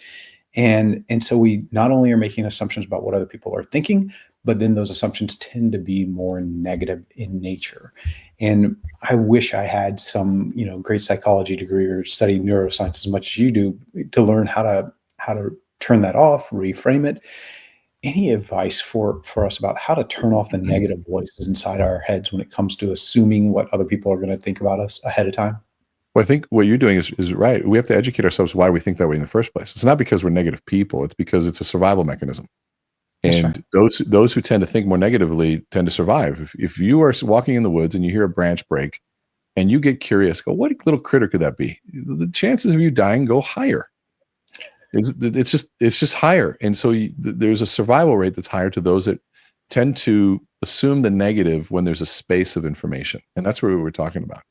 S7: And so we not only are making assumptions about what other people are thinking, but then those assumptions tend to be more negative in nature. And I wish I had some, great psychology degree or study neuroscience as much as you do to learn how to turn that off, reframe it. Any advice for us about how to turn off the negative voices inside our heads when it comes to assuming what other people are going to think about us ahead of time?
S8: Well, I think what you're doing is right. We have to educate ourselves why we think that way in the first place. It's not because we're negative people. It's because it's a survival mechanism. And those who tend to think more negatively tend to survive. If you are walking in the woods and you hear a branch break and you get curious, go, what little critter could that be? The chances of you dying go higher. It's just higher. And so there's a survival rate that's higher to those that tend to assume the negative when there's a space of information. And that's what we were talking about.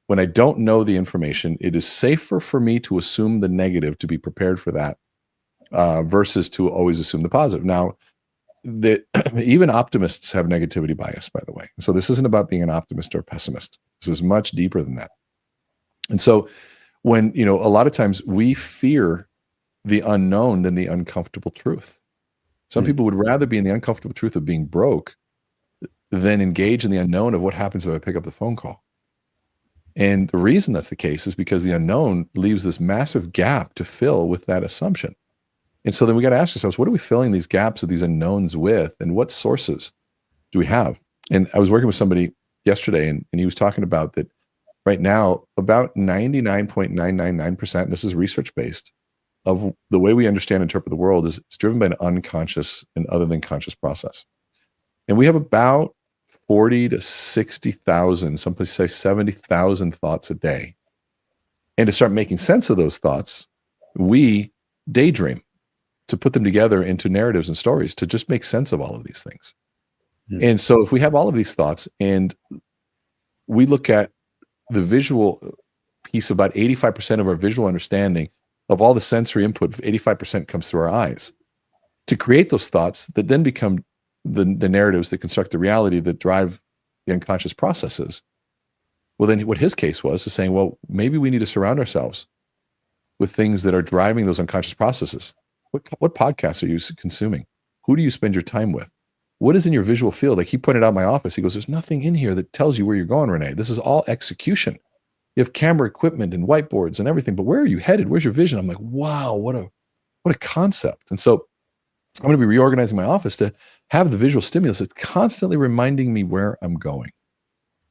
S8: When I don't know the information, it is safer for me to assume the negative, to be prepared for that, versus to always assume the positive. Now, even optimists have negativity bias, by the way. So this isn't about being an optimist or a pessimist. This is much deeper than that. And so when, a lot of times we fear the unknown than the uncomfortable truth. Some people would rather be in the uncomfortable truth of being broke than engage in the unknown of what happens if I pick up the phone call. And the reason that's the case is because the unknown leaves this massive gap to fill with that assumption. And so then we got to ask ourselves, what are we filling these gaps of these unknowns with, and what sources do we have? And I was working with somebody yesterday, and he was talking about that right now, about 99.999%, and this is research-based, of the way we understand and interpret the world is it's driven by an unconscious and other than conscious process. And we have about 40 to 60,000, some places say 70,000 thoughts a day. And to start making sense of those thoughts, we daydream to put them together into narratives and stories to just make sense of all of these things. And so if we have all of these thoughts and we look at the visual piece, about 85% of our visual understanding of all the sensory input, 85% comes through our eyes. To create those thoughts that then become the narratives that construct the reality that drive the unconscious processes. Well, then what his case was is saying, well, maybe we need to surround ourselves with things that are driving those unconscious processes. What podcasts are you consuming? Who do you spend your time with? What is in your visual field? Like he pointed out in my office, he goes, there's nothing in here that tells you where you're going, Renee. This is all execution. You have camera equipment and whiteboards and everything, but where are you headed? Where's your vision? I'm like, wow, what a concept. And so I'm going to be reorganizing my office to have the visual stimulus that's constantly reminding me where I'm going.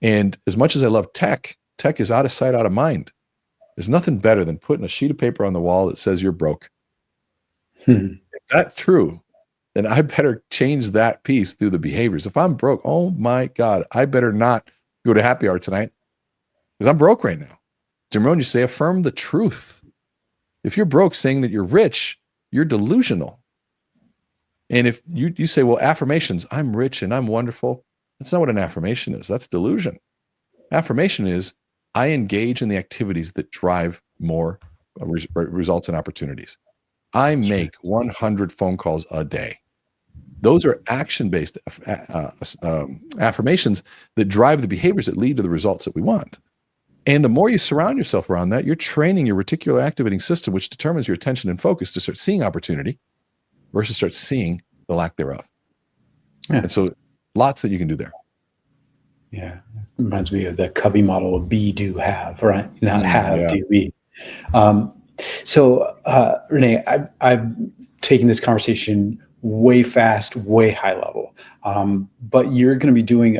S8: And as much as I love tech is out of sight, out of mind. There's nothing better than putting a sheet of paper on the wall that says you're broke. If that's true, then I better change that piece through the behaviors. If I'm broke, oh my God, I better not go to happy hour tonight because I'm broke right now. Jim Rohn, you say, affirm the truth. If you're broke saying that you're rich, you're delusional. And if you say, well, affirmations, I'm rich and I'm wonderful. That's not what an affirmation is. That's delusion. Affirmation is I engage in the activities that drive more results and opportunities. I make 100 phone calls a day. Those are action-based affirmations that drive the behaviors that lead to the results that we want. And the more you surround yourself around that, you're training your reticular activating system, which determines your attention and focus, to start seeing opportunity versus start seeing the lack thereof. Yeah. And so lots that you can do there.
S7: Yeah. Reminds me of the Covey model of be, do, have, right? Not have, do, be. So Renee, I've taken this conversation way fast, way high level. But you're going to be doing,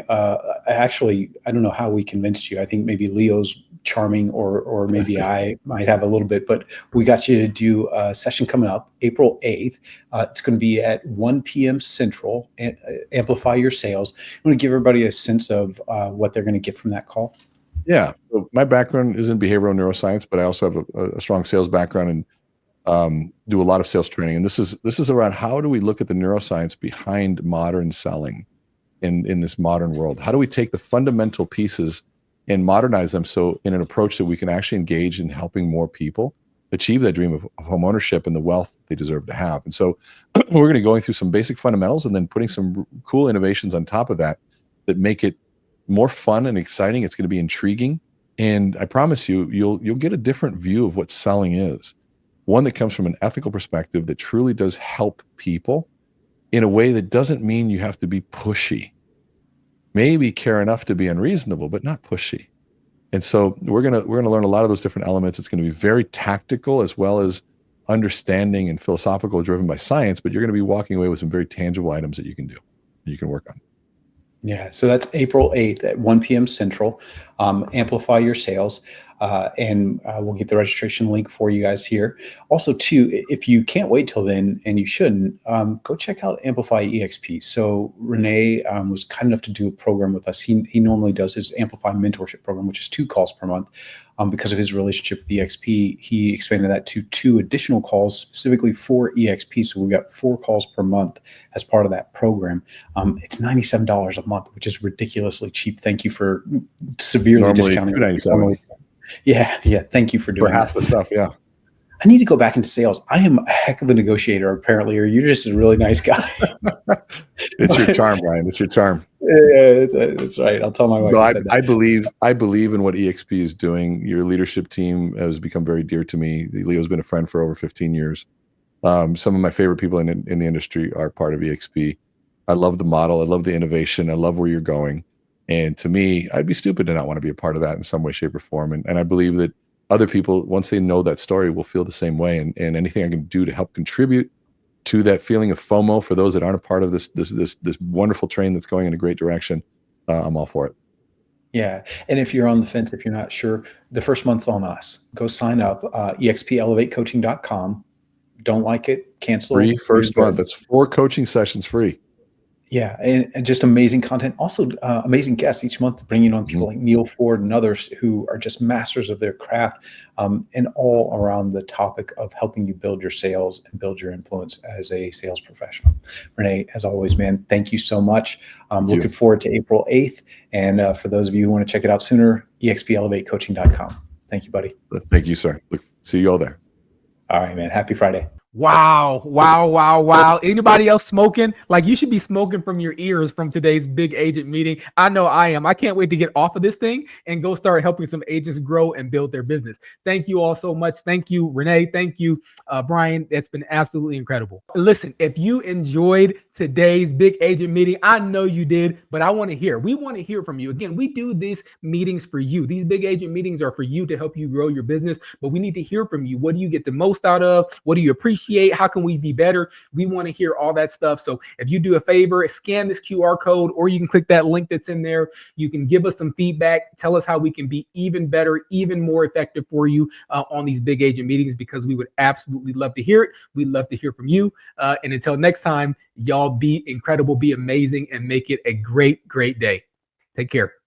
S7: actually, I don't know how we convinced you. I think maybe Leo's charming or maybe I might have a little bit, but we got you to do a session coming up April 8th. It's going to be at 1 p.m. Central, Amplify Your Sales. I want to give everybody a sense of what they're going to get from that call.
S8: Yeah. So my background is in behavioral neuroscience, but I also have a strong sales background and do a lot of sales training. And this is around how do we look at the neuroscience behind modern selling in this modern world? How do we take the fundamental pieces and modernize them so in an approach that we can actually engage in helping more people achieve that dream of home ownership and the wealth they deserve to have? And so we're going to be going through some basic fundamentals and then putting some cool innovations on top of that make it more fun and exciting. It's going to be intriguing. And I promise you'll get a different view of what selling is. One that comes from an ethical perspective that truly does help people in a way that doesn't mean you have to be pushy. Maybe care enough to be unreasonable, but not pushy. And so we're gonna learn a lot of those different elements. It's going to be very tactical as well as understanding and philosophical, driven by science. But you're going to be walking away with some very tangible items that you can do, that you can work on. Yeah, so that's April 8th at 1 p.m. Central. Amplify Your Sales.
S7: and we'll get the registration link for you guys here. Also, too, if you can't wait till then, and you shouldn't, go check out Amplify eXp. So Renee was kind enough to do a program with us. He normally does his Amplify mentorship program, which is 2 calls per month. Because of his relationship with eXp, he expanded that to 2 additional calls specifically for eXp. So we've got 4 calls per month as part of that program. It's $97 a month, which is ridiculously cheap. Thank you for severely
S8: Normally
S7: discounting.
S8: $297.
S7: Yeah. Thank you for doing
S8: For half the stuff. Yeah.
S7: I need to go back into sales. I am a heck of a negotiator, apparently, or you're just a really nice guy.
S8: It's your charm, Brian. It's your charm.
S7: Yeah, that's right. I'll tell my wife.
S8: No,
S7: I said that.
S8: I believe in what eXp is doing. Your leadership team has become very dear to me. Leo's been a friend for over 15 years. Some of my favorite people in the industry are part of eXp. I love the model. I love the innovation. I love where you're going. And to me, I'd be stupid to not want to be a part of that in some way, shape, or form. And I believe that other people, once they know that story, will feel the same way. And anything I can do to help contribute to that feeling of FOMO for those that aren't a part of this wonderful train that's going in a great direction, I'm all for it.
S7: Yeah. And if you're on the fence, if you're not sure, the first month's on us. Go sign up, expelevatecoaching.com. Don't like it, cancel.
S8: Free first month. That's 4 coaching sessions free.
S7: Yeah, and just amazing content. Also, amazing guests each month, bringing on people like Neil Ford and others who are just masters of their craft, and all around the topic of helping you build your sales and build your influence as a sales professional. Renee, as always, man, thank you so much. I'm looking forward to April 8th. And for those of you who want to check it out sooner, expelevatecoaching.com. Thank you, buddy.
S8: Thank you, sir. See you all there.
S7: All right, man. Happy Friday.
S1: Wow. Anybody else smoking? Like, you should be smoking from your ears from today's big agent meeting. I know I am. I can't wait to get off of this thing and go start helping some agents grow and build their business. Thank you all so much. Thank you, Renee. Thank you, Brian. It's been absolutely incredible. Listen, if you enjoyed today's big agent meeting, I know you did, but we want to hear from you. Again, we do these meetings for you. These big agent meetings are for you to help you grow your business, but we need to hear from you. What do you get the most out of? What do you appreciate? How can we be better? We want to hear all that stuff. So if you do a favor, scan this QR code, or you can click that link that's in there. You can give us some feedback. Tell us how we can be even better, even more effective for you on these big agent meetings, because we would absolutely love to hear it. We'd love to hear from you. And until next time, y'all be incredible, be amazing, and make it a great, great day. Take care.